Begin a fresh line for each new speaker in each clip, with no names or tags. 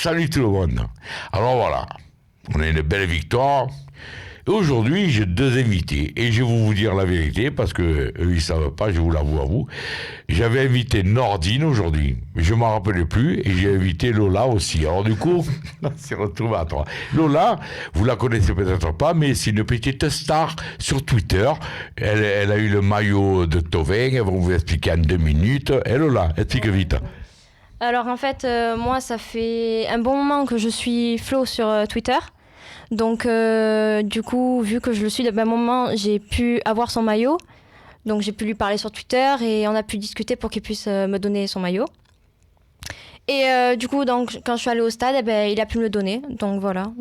Salut tout le monde. Alors voilà, on a une belle victoire. Et aujourd'hui, j'ai deux invités. Et je vais vous dire la vérité, parce que eux, ils savent pas, je vous l'avoue à vous. J'avais invité Nordine aujourd'hui, mais je m'en rappelais plus. Et j'ai invité Lola aussi. Alors du coup, on s'est retrouvés à trois. Lola, vous la connaissez peut-être pas, mais c'est une petite star sur Twitter. Elle a eu le maillot de Tovin. Elle va vous expliquer en 2 minutes. Et Lola, explique vite.
Alors en fait, moi, ça fait un bon moment que je suis Flo sur Twitter. Donc du coup, vu que je le suis depuis un moment, j'ai pu avoir son maillot. Donc j'ai pu lui parler sur Twitter et on a pu discuter pour qu'il puisse me donner son maillot. Et du coup, donc, quand je suis allée au stade, eh ben, il a pu me le donner. Donc voilà,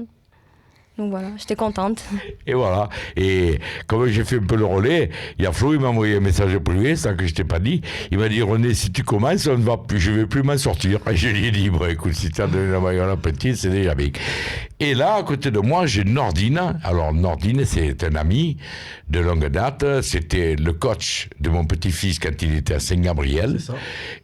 j'étais contente.
Et voilà. Et comme j'ai fait un peu le relais, il y a Flo, il m'a envoyé un message privé, ça que je t'ai pas dit. Il m'a dit, René, si tu commences, je vais plus m'en sortir. Et je lui ai dit, bon, écoute, si tu as donné la maillot à la petite, c'est déjà bien. Et là, à côté de moi, j'ai Nordine. Alors, Nordine, c'est un ami de longue date. C'était le coach de mon petit-fils quand il était à Saint-Gabriel. C'est ça.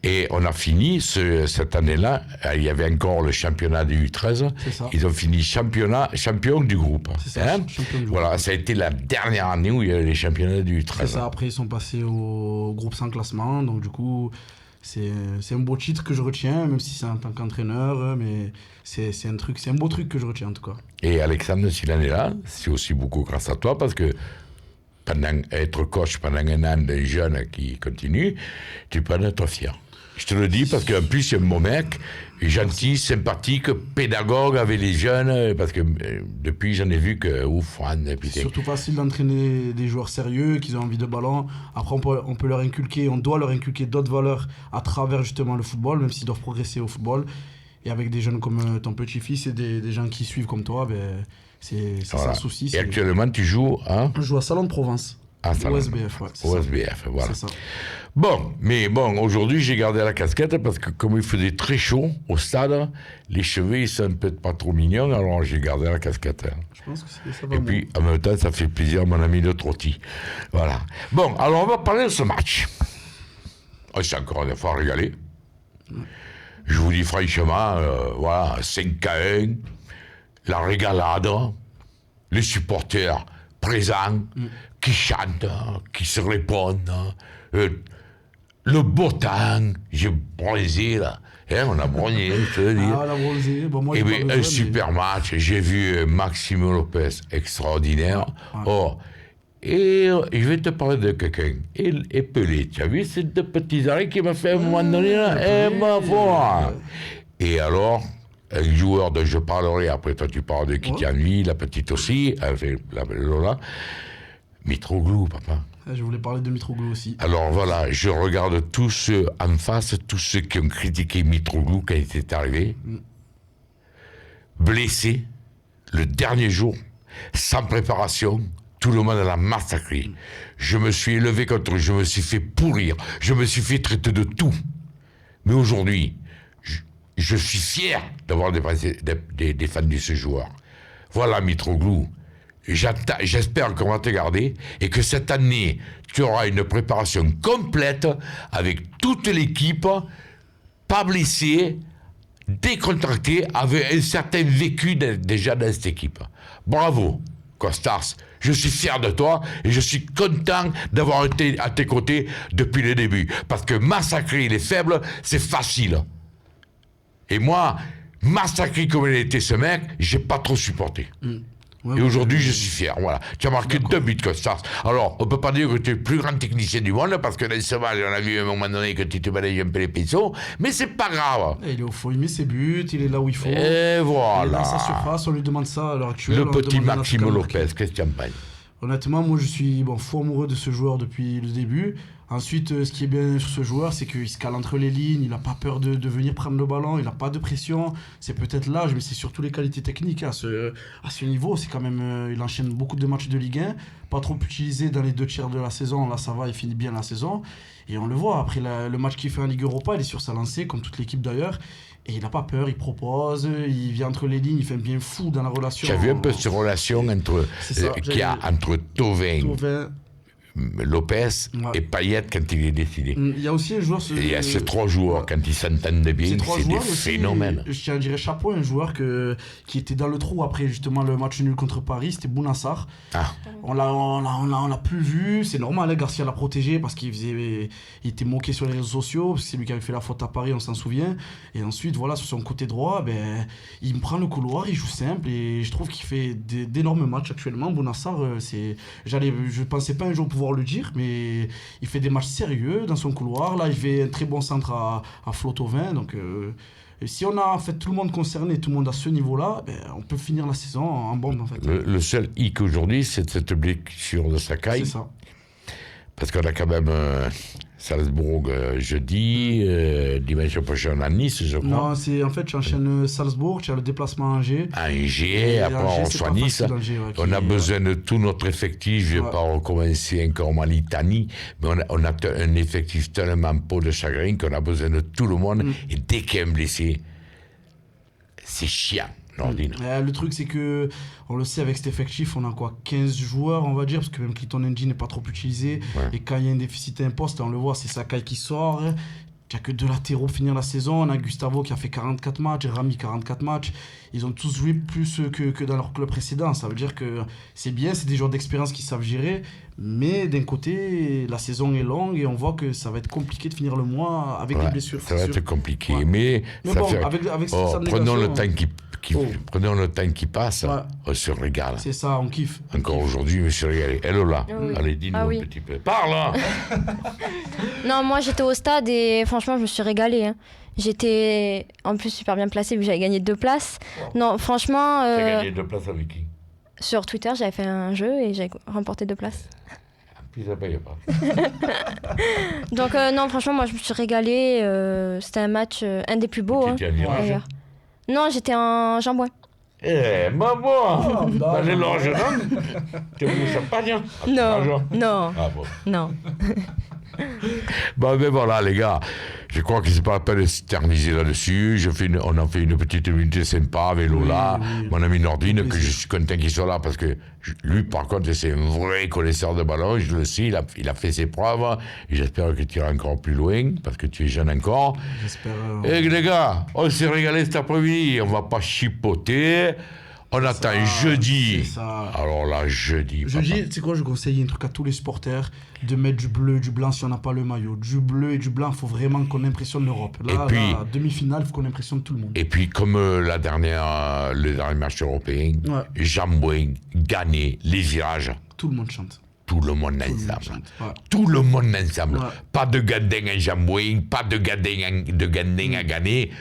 Et on a fini cette année-là. Il y avait encore le championnat du U13. C'est ça. Ils ont fini champion du groupe.
C'est ça,
champion du groupe. Voilà, ça a été la dernière année où il y avait les championnats du U13.
C'est ça, après ils sont passés au groupe sans classement. Donc du coup, c'est un beau titre que je retiens, même si c'est en tant qu'entraîneur, mais c'est un beau truc que je retiens en tout cas.
Et Alexandre, s'il en est là, c'est aussi beaucoup grâce à toi, parce que être coach pendant un an d'un jeune qui continue, tu peux en être fier. Je te le dis parce qu'en plus, c'est un bon mec, gentil, sympathique, pédagogue avec les jeunes, parce que depuis, j'en ai vu que ouf,
c'est surtout facile d'entraîner des joueurs sérieux, qui ont envie de ballon. Après, on peut leur inculquer, on doit leur inculquer d'autres valeurs à travers justement le football, même s'ils doivent progresser au football. Et avec des jeunes comme ton petit-fils et des gens qui suivent comme toi, ben, c'est voilà. Sans souci.
Et actuellement, tu joues à...
Je joue à Salon de Provence.
Au
SBF, ouais.
Au SBF, voilà.
C'est ça.
Bon, aujourd'hui, j'ai gardé la casquette parce que comme il faisait très chaud au stade, les cheveux, ils sont peut-être pas trop mignons, alors j'ai gardé la casquette.
Je pense que ça va.
Et puis, en même temps, ça fait plaisir à mon ami de Trotti. Voilà. Bon, alors on va parler de ce match. On s'est encore une fois régalé. Je vous dis franchement, voilà, 5-1, la régalade, les supporters présents, qui chantent, qui se répondent, le beau temps, j'ai bronzé là, on a bronzé, je te le dis.
Ah, on a bronzé, bon, moi
et bien, un super match, j'ai vu Maximo Lopez, extraordinaire. Ouais. Oh, et je vais te parler de quelqu'un, et Pelé, tu as vu ces deux petits arrêts qu'il m'a fait à un moment donné là, ma foi. Et alors, un joueur dont je parlerai, après toi tu parles de Kitianui, la petite aussi, avec la Lola, Mitroglou, papa.
Je voulais parler de Mitroglou aussi.
Alors voilà, je regarde tous ceux en face, tous ceux qui ont critiqué Mitroglou quand il était arrivé, blessé, le dernier jour, sans préparation, tout le monde l'a massacré. Je me suis élevé contre lui, je me suis fait pourrir, je me suis fait traiter de tout. Mais aujourd'hui, je suis fier d'avoir défendu ce joueur. Voilà Mitroglou. J'espère qu'on va te garder et que cette année, tu auras une préparation complète avec toute l'équipe, pas blessée, décontractée, avec un certain vécu déjà dans cette équipe. Bravo, Costas. Je suis fier de toi et je suis content d'avoir été à tes côtés depuis le début. Parce que massacrer les faibles, c'est facile. Et moi, massacrer comme il était ce mec, j'ai pas trop supporté. Ouais, et aujourd'hui, je suis fier. Voilà. Tu as marqué 2 buts, Costas. Alors, on peut pas dire que tu es le plus grand technicien du monde, parce que dans ce match, on a vu à un moment donné que tu te balayais un peu les pinceaux, mais c'est pas grave.
Et il est au fond, il met ses buts, il est là où il faut.
Et voilà.
Il est dans sa surface, on lui demande ça à l'heure actuelle.
Le petit Maximo Lopez, qu'est-ce que tu en penses?
Honnêtement, moi, je suis fou amoureux de ce joueur depuis le début. Ensuite, ce qui est bien sur ce joueur, c'est qu'il se cale entre les lignes, il n'a pas peur de venir prendre le ballon, il n'a pas de pression. C'est peut-être l'âge, mais c'est surtout les qualités techniques. À ce niveau, c'est quand même, il enchaîne beaucoup de matchs de Ligue 1, pas trop utilisé dans les 2 tiers de la saison. Là, ça va, il finit bien la saison. Et on le voit, après le match qu'il fait en Ligue Europa, il est sur sa lancée, comme toute l'équipe d'ailleurs. Et il n'a pas peur, il propose, il vient entre les lignes, il fait un bien fou dans la relation.
Tu as vu un peu cette relation qu'il y a entre Tovin, Lopez et Payet quand il est décidé.
Il y a aussi un joueur...
Il y a ces 3 joueurs, quand ils s'entendent bien, c'est des phénomènes.
Je tiens à dire chapeau à un joueur qui était dans le trou après justement le match nul contre Paris, c'était Bounassar. On l'a plus vu, c'est normal, hein, Garcia l'a protégé parce il était moqué sur les réseaux sociaux, parce que c'est lui qui avait fait la faute à Paris, on s'en souvient. Et ensuite, voilà, sur son côté droit, il me prend le couloir, il joue simple et je trouve qu'il fait d'énormes matchs actuellement. Bounassar, je pensais pas un jour pouvoir le dire, mais il fait des matchs sérieux dans son couloir. Là, il fait un très bon centre à Flotovin. Donc, si on a en fait tout le monde concerné, tout le monde à ce niveau-là, on peut finir la saison en bombe. En fait.
Le seul hic aujourd'hui, c'est cette blessure de Sakai.
C'est ça.
Parce qu'on a quand même Salzbourg jeudi, dimanche prochain à Nice, je crois.
Non, en fait, tu enchaînes Salzbourg, tu as le déplacement à Angers.
À Angers, après on reçoit Nice. On a besoin de tout notre effectif. Je ne vais pas recommencer encore ma litanie, mais on a un effectif tellement peau de chagrin qu'on a besoin de tout le monde. Et dès qu'il y a un blessé, c'est chiant.
Le truc, c'est que, on le sait, avec cet effectif, on a 15 joueurs, on va dire, parce que même Clinton Ndji n'est pas trop utilisé. Ouais. Et quand il y a un déficit imposte, on le voit, c'est Sakai qui sort. Il n'y a que 2 latéraux pour finir la saison. On a Gustavo qui a fait 44 matchs, Rami 44 matchs. Ils ont tous joué plus que dans leur club précédent. Ça veut dire que c'est bien, c'est des joueurs d'expérience qui savent gérer. Mais d'un côté, la saison est longue et on voit que ça va être compliqué de finir le mois avec des blessures.
Ça va être compliqué. Ouais. Mais ça
bon,
fait...
avec
prenons le temps prenons le temps qui passe, on se régale.
C'est ça, on kiffe.
Encore aujourd'hui, je me suis régalé. Hello là, allez, dis-nous un petit peu. Parle hein.
Non, moi j'étais au stade et franchement, je me suis régalée. Hein. J'étais en plus super bien placée vu que j'avais gagné 2 places. Wow. Non, franchement...
Tu as gagné 2 places avec qui?
Sur Twitter, j'avais fait un jeu et j'ai remporté 2 places.
Puis ça paye pas.
Donc non, franchement, moi je me suis régalée. C'était un match, un des plus beaux.
Tu étais à Virage?
Non, j'étais en Jambouin.
Eh, maman, dans les loges, non? Tu as voulu champagne?
Non.
Ah bon?
Non.
Bon, ben voilà, les gars. Je crois que c'est pas la peine de s'éterniser là-dessus. On a fait une petite unité sympa avec Lola, mon ami Nordine, que je suis content qu'il soit là parce que lui, par contre, c'est un vrai connaisseur de ballon. Je le sais, il a fait ses preuves. Et j'espère que tu iras encore plus loin parce que tu es jeune encore.
J'espère.
Et les gars, on s'est régalé cet après-midi. On va pas chipoter. On attend jeudi. Alors là, jeudi.
Jeudi, tu sais quoi, je conseille un truc à tous les supporters de mettre du bleu, du blanc si on n'a pas le maillot. Du bleu et du blanc, il faut vraiment qu'on impressionne l'Europe. Là, et puis, la demi-finale, il faut qu'on impressionne tout le monde.
Et puis, comme le dernier match européen, Jambouin, gagné, les virages.
Tout le monde chante.
Tout le monde ensemble. Tout le monde ensemble. Pas de Gandin à Jambouin, pas de Gandin à gagner.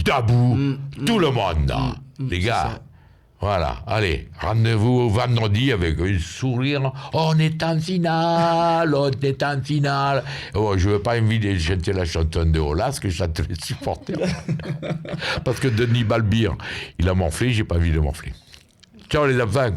Dabou, tout le monde. Les gars. Voilà, allez, rendez-vous vendredi avec un sourire. On est en finale, on est en finale. Oh, je ne veux pas inviter de chanter la chanson de Olas que chantent les supporters. Parce que Denis Balbir, il a morflé, j'ai pas envie de morfler. Ciao les enfants.